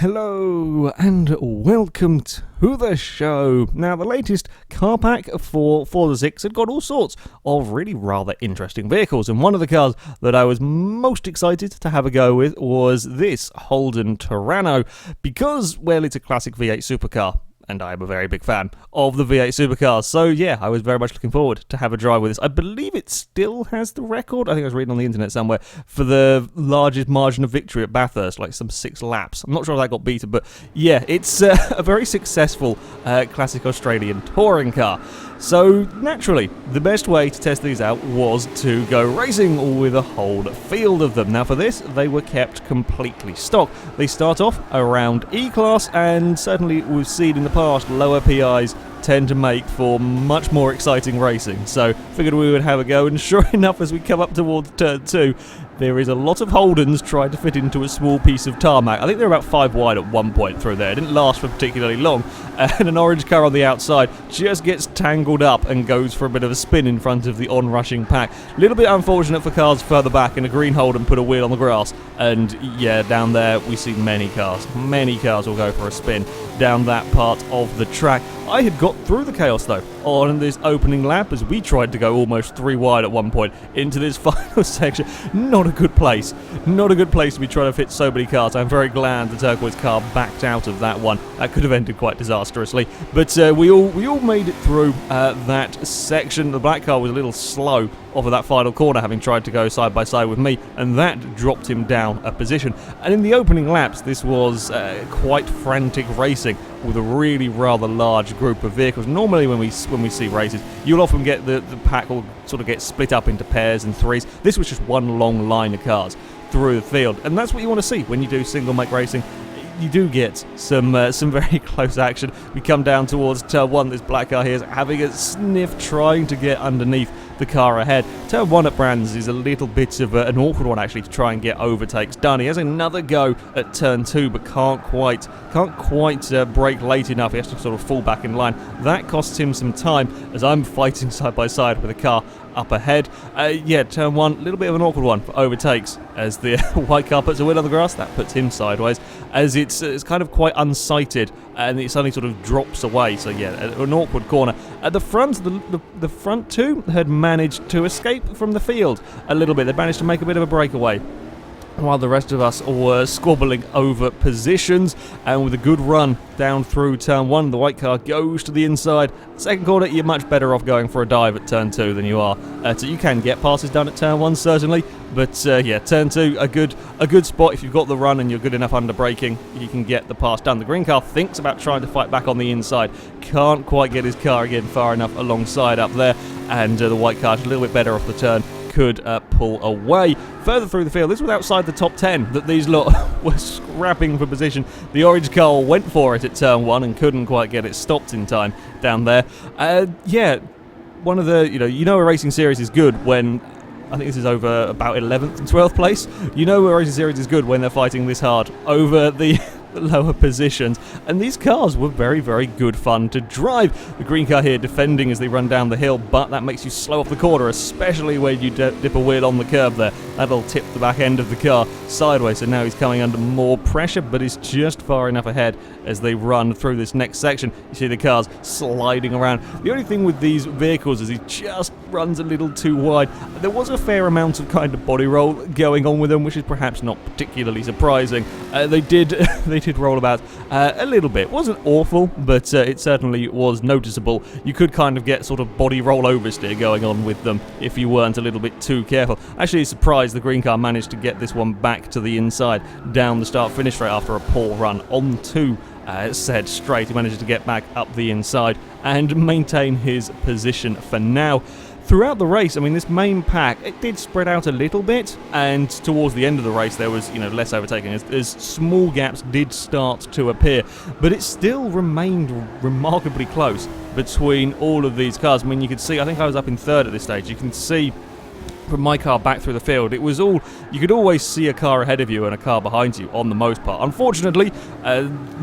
Hello and welcome to the show. Now, the latest car pack for Forza 6 had got all sorts of really rather interesting vehicles, and one of the cars that I was most excited to have a go with was this Holden Tyranno, because, well, it's a classic V8 supercar. And I am a very big fan of the V8 supercars. So yeah, I was very much looking forward to have a drive with this. I believe it still has the record, I think I was reading on the internet somewhere, for the largest margin of victory at Bathurst, like some 6 laps. I'm not sure if that got beaten, but yeah, it's a very successful classic Australian touring car. So naturally, the best way to test these out was to go racing with a whole field of them. Now for this, they were kept completely stock. They start off around E-Class, and certainly we've seen in the past, lower PIs tend to make for much more exciting racing. So figured we would have a go, and sure enough, as we come up towards turn 2, there is a lot of Holdens trying to fit into a small piece of tarmac. I think they're about 5 wide at one point through there. It didn't last for particularly long. And an orange car on the outside just gets tangled up and goes for a bit of a spin in front of the onrushing pack. A little bit unfortunate for cars further back, and a green Holden put a wheel on the grass. And yeah, down there we see many cars. Many cars will go for a spin down that part of the track. I had got through the chaos though on this opening lap, as we tried to go almost 3 wide at one point into this final section. Not a good place. Not a good place to be trying to fit so many cars. I'm very glad the turquoise car backed out of that one. That could have ended quite disastrously. But we all made it through that section. The black car was a little slow off of that final corner, having tried to go side by side with me, and that dropped him down a position. And in the opening laps, this was quite frantic racing with a really rather large group of vehicles. Normally when we see races, you'll often get the pack will sort of get split up into pairs and threes. This was just one long line of cars through the field, and that's what you want to see when you do single make racing. You do get some very close action. We come down towards turn 1. This black car here is having a sniff, trying to get underneath the car ahead. Turn 1 at Brands is a little bit of an awkward one actually to try and get overtakes done. He has another go at turn 2, but can't quite brake late enough. He has to sort of fall back in line. That costs him some time as I'm fighting side by side with a car up ahead. Yeah, turn 1, a little bit of an awkward one for overtakes as the white car puts a wheel on the grass. That puts him sideways, as it's kind of quite unsighted and it suddenly sort of drops away. So yeah, an awkward corner. At the front, the front 2 had managed to escape from the field a little bit. They managed to make a bit of a breakaway, while the rest of us were squabbling over positions. And with a good run down through turn 1, the white car goes to the inside. Second corner, you're much better off going for a dive at turn 2 than you are. So you can get passes done at turn 1, certainly. But yeah, turn 2, a good spot. If you've got the run and you're good enough under braking, you can get the pass done. The green car thinks about trying to fight back on the inside. Can't quite get his car again far enough alongside up there. And the white car, just a little bit better off the turn, could pull away. Further through the field, this was outside the top 10 that these lot were scrapping for position. The orange car went for it at turn 1 and couldn't quite get it stopped in time down there. Yeah, one of the, you know a racing series is good when, I think this is over about 11th and 12th place. You know a racing series is good when they're fighting this hard over the lower positions, and these cars were very, very good fun to drive. The green car here defending as they run down the hill, but that makes you slow off the corner, especially when you dip a wheel on the curb there. That'll tip the back end of the car sideways, so now he's coming under more pressure, but he's just far enough ahead as they run through this next section. You see the cars sliding around. The only thing with these vehicles is he just runs a little too wide. There was a fair amount of kind of body roll going on with them, which is perhaps not particularly surprising. They did roll about a little bit. It wasn't awful, but it certainly was noticeable. You could kind of get sort of body roll oversteer going on with them if you weren't a little bit too careful. Actually surprised the green car managed to get this one back to the inside down the start-finish straight after a poor run onto said straight. He managed to get back up the inside and maintain his position for now. Throughout the race, I mean, this main pack, it did spread out a little bit, and towards the end of the race there was, less overtaking as small gaps did start to appear, but it still remained remarkably close between all of these cars. I mean, you could see, I think I was up in third at this stage, you can see from my car back through the field, it was all, you could always see a car ahead of you and a car behind you on the most part. Unfortunately,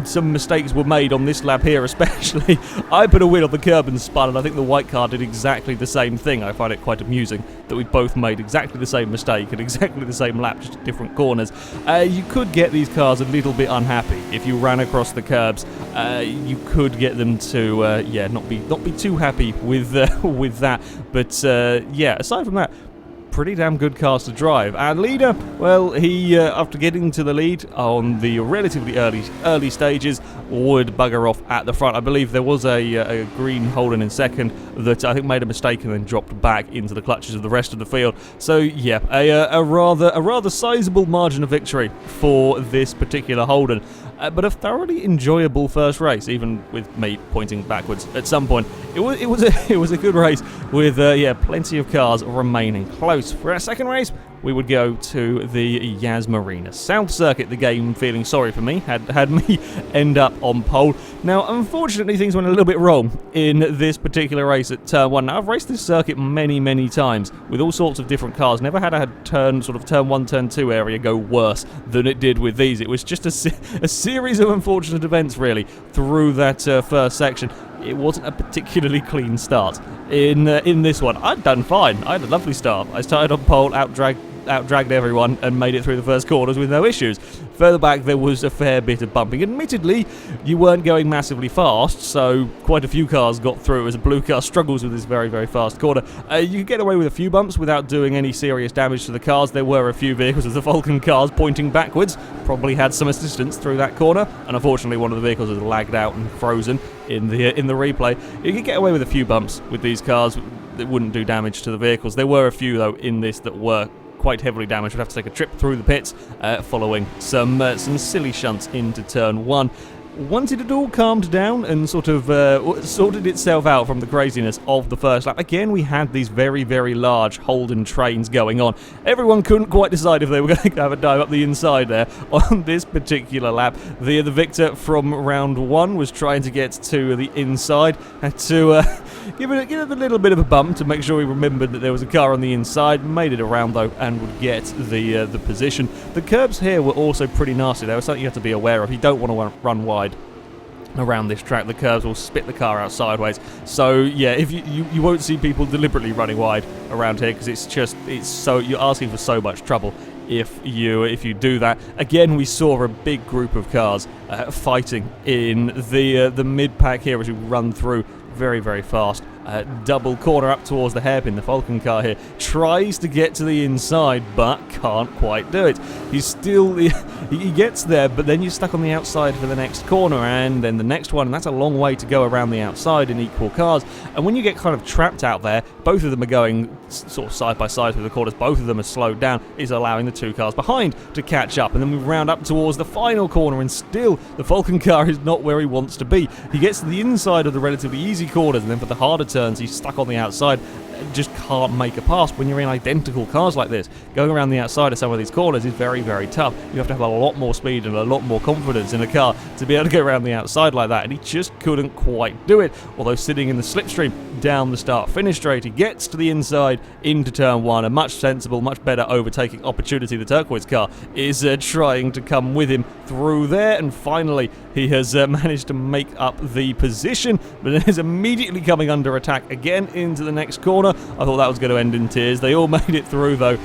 some mistakes were made on this lap here especially. I put a wheel on the curb and spun, and I think the white car did exactly the same thing. I find it quite amusing that we both made exactly the same mistake at exactly the same lap, just at different corners. You could get these cars a little bit unhappy if you ran across the curbs. You could get them to not be too happy with that. But yeah, aside from that, pretty damn good cars to drive. Our leader, well, he, after getting to the lead on the relatively early stages, would bugger off at the front. I believe there was a green Holden in second that I think made a mistake and then dropped back into the clutches of the rest of the field. So yeah, a rather sizable margin of victory for this particular Holden. But a thoroughly enjoyable first race, even with me pointing backwards at some point. It was a good race with plenty of cars remaining close. For our second race, we would go to the Yas Marina South Circuit. The game, feeling sorry for me, had me end up on pole. Now, unfortunately, things went a little bit wrong in this particular race at Turn 1. Now, I've raced this circuit many times with all sorts of different cars. Never had a Turn 1, Turn 2 area go worse than it did with these. It was just a series of unfortunate events, really, through that first section. It wasn't a particularly clean start in this one. I'd done fine. I had a lovely start. I started on pole, outdragged everyone and made it through the first corners with no issues. Further back, there was a fair bit of bumping. Admittedly, you weren't going massively fast, so quite a few cars got through as a blue car struggles with this very fast corner. You could get away with a few bumps without doing any serious damage to the cars. There were a few vehicles of the Vulcan cars pointing backwards, probably had some assistance through that corner, and unfortunately one of the vehicles was lagged out and frozen in the replay. You could get away with a few bumps with these cars that wouldn't do damage to the vehicles. There were a few, though, in this that were quite heavily damaged. Would have to take a trip through the pits following some silly shunts into Turn 1. Once it had all calmed down and sort of sorted itself out from the craziness of the first lap, again we had these very large Holden trains going on. Everyone couldn't quite decide if they were going to have a dive up the inside there on this particular lap. The victor from round 1 was trying to get to the inside, had to give it a little bit of a bump to make sure he remembered that there was a car on the inside. Made it around though and would get the position. The curbs here were also pretty nasty. There was something you have to be aware of. You don't want to run wide around this track. The curves will spit the car out sideways. So yeah, if you won't see people deliberately running wide around here, because it's so, you're asking for so much trouble if you do that. Again, we saw a big group of cars fighting in the mid pack here as we run through very fast. Double corner up towards the hairpin. The Vulcan car here tries to get to the inside but can't quite do it. He gets there, but then you're stuck on the outside for the next corner and then the next one, and that's a long way to go around the outside in equal cars. And when you get kind of trapped out there, both of them are going sort of side by side through the corners, both of them are slowed down, is allowing the two cars behind to catch up. And then we round up towards the final corner and still the Vulcan car is not where he wants to be. He gets to the inside of the relatively easy corners, and then for the harder turns he's stuck on the outside, just can't make a pass. When you're in identical cars like this, going around the outside of some of these corners is very tough. You have to have a lot more speed and a lot more confidence in a car to be able to go around the outside like that, and he just couldn't quite do it. Although sitting in the slipstream down the start-finish straight, he gets to the inside into Turn 1, a much sensible, much better overtaking opportunity. The turquoise car is trying to come with him through there, and finally he has managed to make up the position, but then is immediately coming under attack again into the next corner. I thought that was going to end in tears. They all made it through though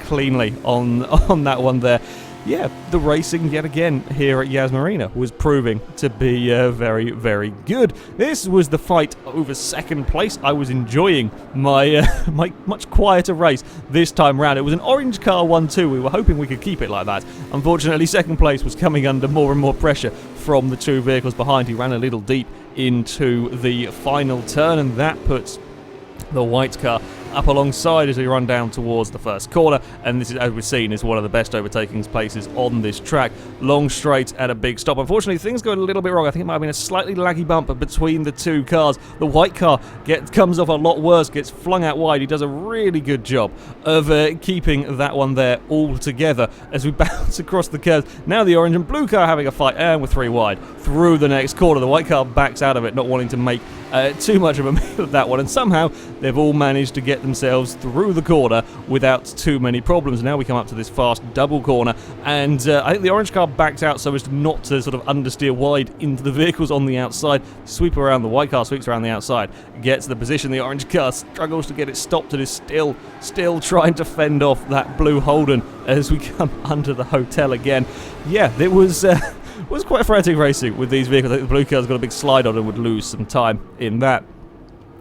cleanly on that one there. Yeah, the racing yet again here at Yas Marina was proving to be very good. This was the fight over second place. I was enjoying my my much quieter race this time round. It was an orange car 1-2. We were hoping we could keep it like that. Unfortunately, second place was coming under more and more pressure from the two vehicles behind. He ran a little deep into the final turn, and that puts the white car up alongside as we run down towards the first corner, and this is, as we've seen, is one of the best overtaking places on this track. Long straight at a big stop. Unfortunately, things go a little bit wrong. I think it might have been a slightly laggy bump between the two cars. The white car comes off a lot worse, gets flung out wide. He does a really good job of keeping that one there all together as we bounce across the curves. Now the orange and blue car having a fight, and we're three wide through the next corner. The white car backs out of it, not wanting to make too much of a meal of that one, and somehow they've all managed to get get themselves through the corner without too many problems. Now we come up to this fast double corner, and I think the orange car backed out so as not to sort of understeer wide into the vehicles on the outside. Sweep around, the white car sweeps around the outside, gets the position. The orange car struggles to get it stopped and is still trying to fend off that blue Holden as we come under the hotel again. Yeah, it was quite frantic racing with these vehicles. I think the blue car's got a big slide on and would lose some time in that.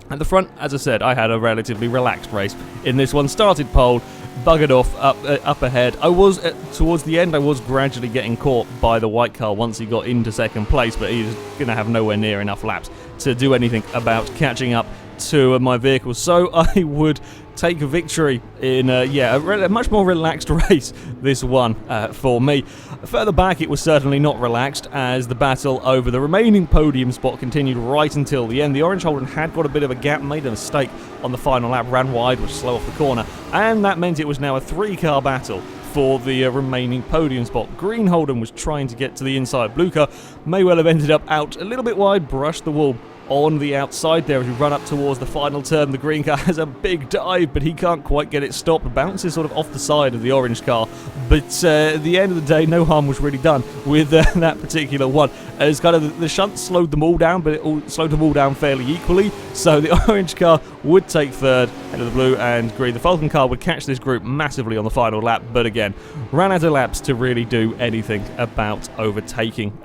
At the front, as I said, I had a relatively relaxed race in this one. Started pole, buggered off up ahead. I was, towards the end, I was gradually getting caught by the white car once he got into second place, but he was going to have nowhere near enough laps to do anything about catching up to my vehicle. So I would take a victory in a much more relaxed race, this one, for me. Further back, it was certainly not relaxed, as the battle over the remaining podium spot continued right until the end. The orange Holden had got a bit of a gap, made a mistake on the final lap, ran wide, was slow off the corner, and that meant it was now a 3-car battle for the remaining podium spot. Green Holden was trying to get to the inside. Blue car may well have ended up out a little bit wide, brushed the wall on the outside there as we run up towards the final turn. The green car has a big dive, but he can't quite get it stopped. Bounces sort of off the side of the orange car, but at the end of the day, no harm was really done with that particular one, as kind of the shunt slowed them all down, but it slowed them all down fairly equally. So the orange car would take third, ahead of the blue and green. The Falcon car would catch this group massively on the final lap, but again, ran out of laps to really do anything about overtaking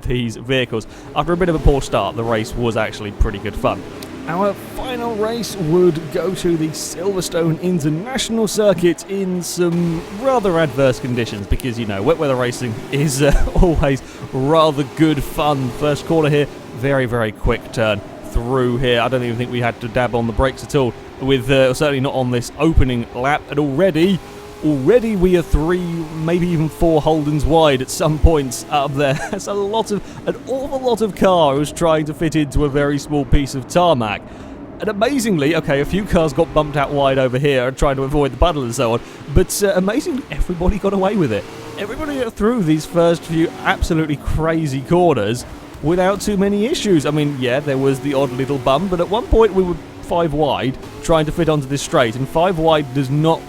these vehicles. After a bit of a poor start, the race was actually pretty good fun. Our final race would go to the Silverstone International Circuit in some rather adverse conditions, because, you know, wet weather racing is always rather good fun. First corner here, very, very quick turn through here. I don't even think we had to dab on the brakes at all, with certainly not on this opening lap, and already we are 3, maybe even 4 Holdens wide at some points up there. That's an awful lot of cars trying to fit into a very small piece of tarmac. And amazingly, okay, a few cars got bumped out wide over here and trying to avoid the puddle and so on, but amazingly, everybody got away with it. Everybody got through these first few absolutely crazy corners without too many issues. I mean, yeah, there was the odd little bump, but at one point we were 5 wide trying to fit onto this straight, and 5 wide does not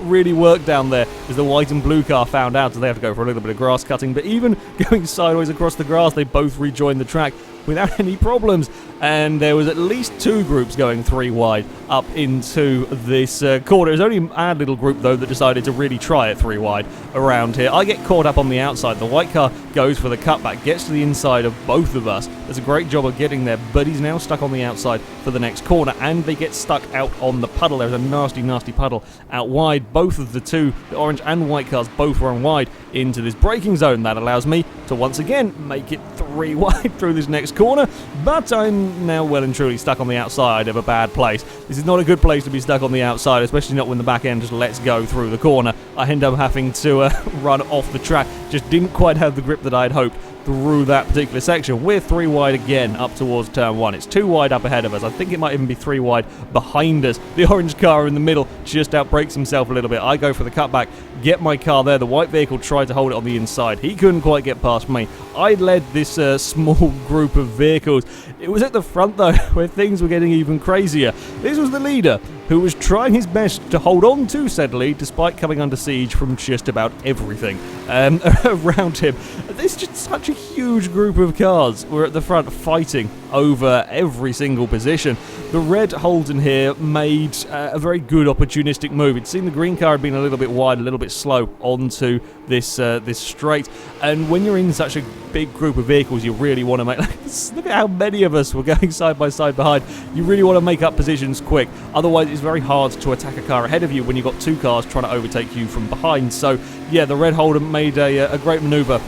really work down there, as the white and blue car found out, so they have to go for a little bit of grass cutting. But even going sideways across the grass, they both rejoined the track without any problems, and there was at least 2 groups going 3 wide up into this corner. It was only our little group, though, that decided to really try it 3 wide around here. I get caught up on the outside. The white car goes for the cutback, gets to the inside of both of us. Does a great job of getting there, but he's now stuck on the outside for the next corner, and they get stuck out on the puddle. There's a nasty puddle out wide. Both of the orange and white cars, both run wide into this braking zone. That allows me to once again make it 3 wide through this next corner, but I'm now well and truly stuck on the outside of a bad place. This is not a good place to be stuck on the outside, especially not when the back end just lets go through the corner. I end up having to run off the track. Just didn't quite have the grip that I'd hoped through that particular section. We're 3 wide again up towards turn 1. It's 2 wide up ahead of us. I think it might even be 3 wide behind us. The orange car in the middle just outbrakes himself a little bit. I go for the cutback, get my car there. The white vehicle tried to hold it on the inside. He couldn't quite get past me. I led this small group of vehicles. It was at the front, though, where things were getting even crazier. This was the leader, who was trying his best to hold on to said lead despite coming under siege from just about everything around him. There's just such a huge group of cars were at the front fighting over every single position. The red Holden here made a very good opportunistic move. He'd seen the green car had been a little bit wide, a little bit slow onto this this straight, and when you're in such a big group of vehicles, you really want to make, look at how many of us were going side by side behind. You really want to make up positions quick, otherwise it's very hard to attack a car ahead of you when you've got 2 cars trying to overtake you from behind. So yeah, the red Holden made a great maneuver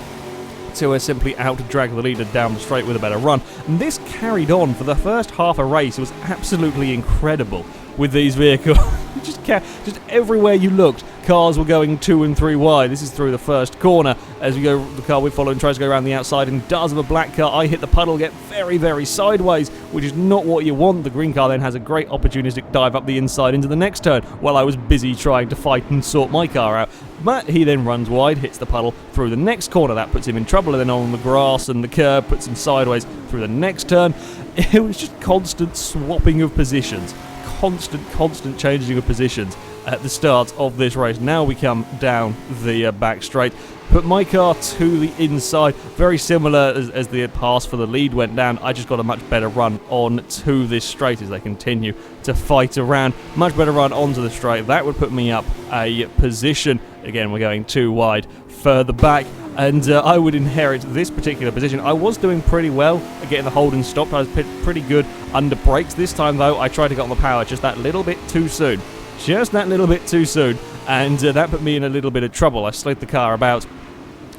to simply out-drag the leader down the straight with a better run. And this carried on for the first half a race. It was absolutely incredible with these vehicles. just everywhere you looked, cars were going 2 and 3 wide. This is through the first corner. As we go, the car we're following tries to go around the outside and does with a black car. I hit the puddle, get very, very sideways, which is not what you want. The green car then has a great opportunistic dive up the inside into the next turn while I was busy trying to fight and sort my car out. But he then runs wide, hits the puddle through the next corner. That puts him in trouble, and then on the grass and the curb puts him sideways through the next turn. It was just constant swapping of positions. constant changing of positions at the start of this race. Now we come down the back straight. Put my car to the inside, very similar as the pass for the lead went down. I just got a much better run on to this straight as they continue to fight around. Much better run onto the straight. That would put me up a position. Again, we're going too wide further back, and I would inherit this particular position. I was doing pretty well at getting the Holden stopped. I was pretty good under brakes. This time, though, I tried to get on the power just that little bit too soon. Just that little bit too soon, and that put me in a little bit of trouble. I slid the car about,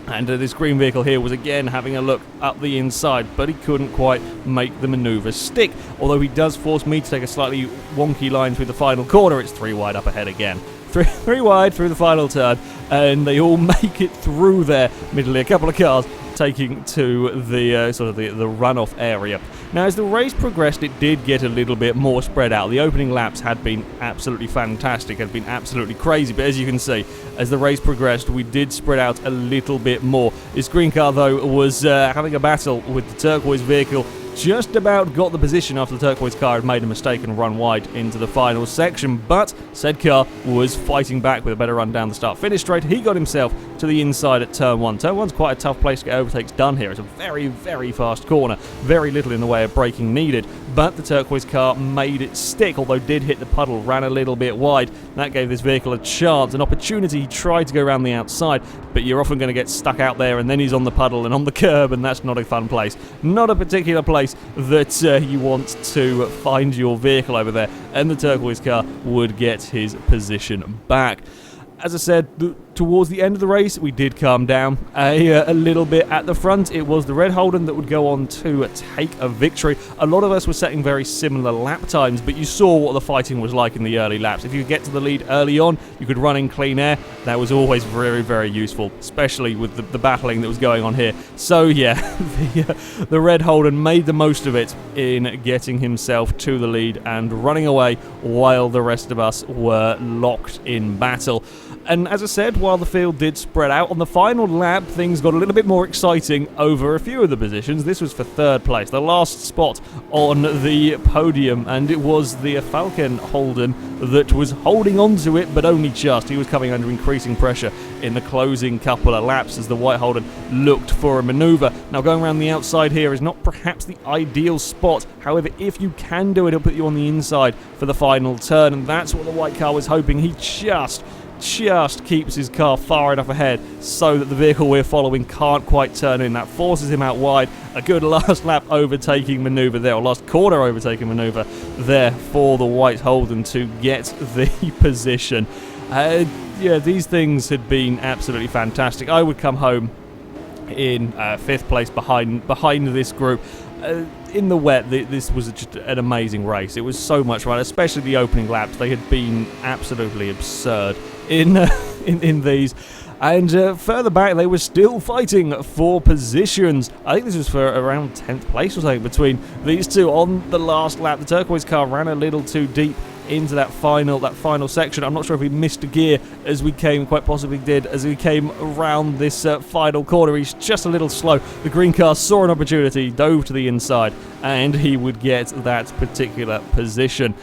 and this green vehicle here was again having a look up the inside, but he couldn't quite make the manoeuvre stick. Although he does force me to take a slightly wonky line through the final corner. It's 3 wide up ahead again. Three wide through the final turn, and they all make it through there. Admittedly, a couple of cars taking to the sort of the runoff area. Now, as the race progressed, it did get a little bit more spread out. The opening laps had been absolutely fantastic, had been absolutely crazy, but as you can see, as the race progressed, we did spread out a little bit more. This green car, though, was having a battle with the turquoise vehicle. Just about got the position after the turquoise car had made a mistake and run wide into the final section, but said car was fighting back with a better run down the start-finish straight. He got himself to the inside at turn 1. Turn 1's quite a tough place to get overtakes done here. It's a very, very fast corner. Very little in the way of braking needed, but the turquoise car made it stick, although did hit the puddle, ran a little bit wide. That gave this vehicle a chance, an opportunity. He tried to go around the outside, but you're often going to get stuck out there, and then he's on the puddle and on the curb, and that's not a fun place. Not a particular place that you want to find your vehicle over there, and the turquoise car would get his position back. As I said, towards the end of the race, we did calm down a little bit at the front. It was the red Holden that would go on to take a victory. A lot of us were setting very similar lap times, but you saw what the fighting was like in the early laps. If you could get to the lead early on, you could run in clean air. That was always very, very useful, especially with the battling that was going on here. So yeah, the red Holden made the most of it in getting himself to the lead and running away while the rest of us were locked in battle. And as I said, while the field did spread out, on the final lap, things got a little bit more exciting over a few of the positions. This was for third place, the last spot on the podium, and it was the Falcon Holden that was holding on to it, but only just. He was coming under increasing pressure in the closing couple of laps as the white Holden looked for a manoeuvre. Now, going around the outside here is not perhaps the ideal spot. However, if you can do it, it'll put you on the inside for the final turn, and that's what the white car was hoping. He just keeps his car far enough ahead so that the vehicle we're following can't quite turn in. That forces him out wide. A good last lap overtaking manoeuvre there, or last corner overtaking manoeuvre there for the white Holden to get the position. Yeah, these things had been absolutely fantastic. I would come home in 5th place behind this group. In the wet, this was just an amazing race. It was so much fun, especially the opening laps. They had been absolutely absurd in these. And further back, they were still fighting for positions. I think this was for around 10th place or something between these two on the last lap. The turquoise car ran a little too deep into that final section. I'm not sure if he missed a gear, as we quite possibly did, as we came around this final corner. He's just a little slow. The green car saw an opportunity, dove to the inside, and he would get that particular position.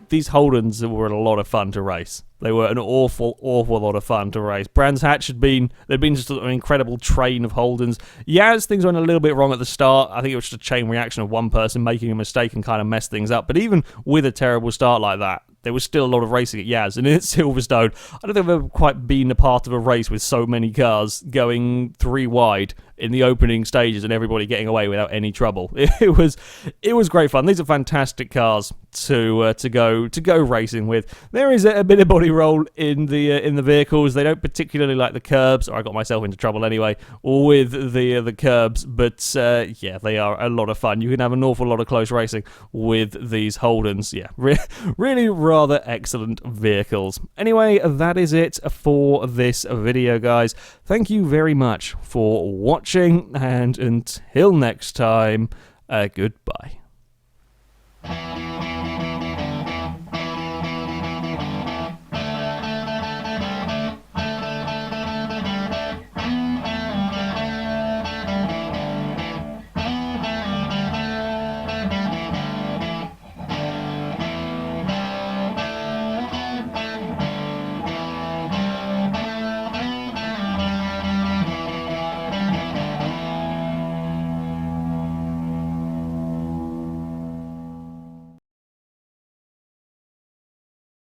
These Holdens were a lot of fun to race. They were an awful lot of fun to race. Brands Hatch there'd been just an incredible train of Holdens. Yaz, things went a little bit wrong at the start. I think it was just a chain reaction of one person making a mistake and kind of messed things up. But even with a terrible start like that, there was still a lot of racing at Yaz. And at Silverstone, I don't think I've ever quite been a part of a race with so many cars going 3 wide in the opening stages and everybody getting away without any trouble. It was great fun. These are fantastic cars to go racing with. There is a bit of body roll in the vehicles. They don't particularly like the curbs, or I got myself into trouble anyway with the curbs. But yeah, they are a lot of fun. You can have an awful lot of close racing with these Holdens. Yeah, really rather excellent vehicles. Anyway, that is it for this video, guys. Thank you very much for watching, and until next time, goodbye.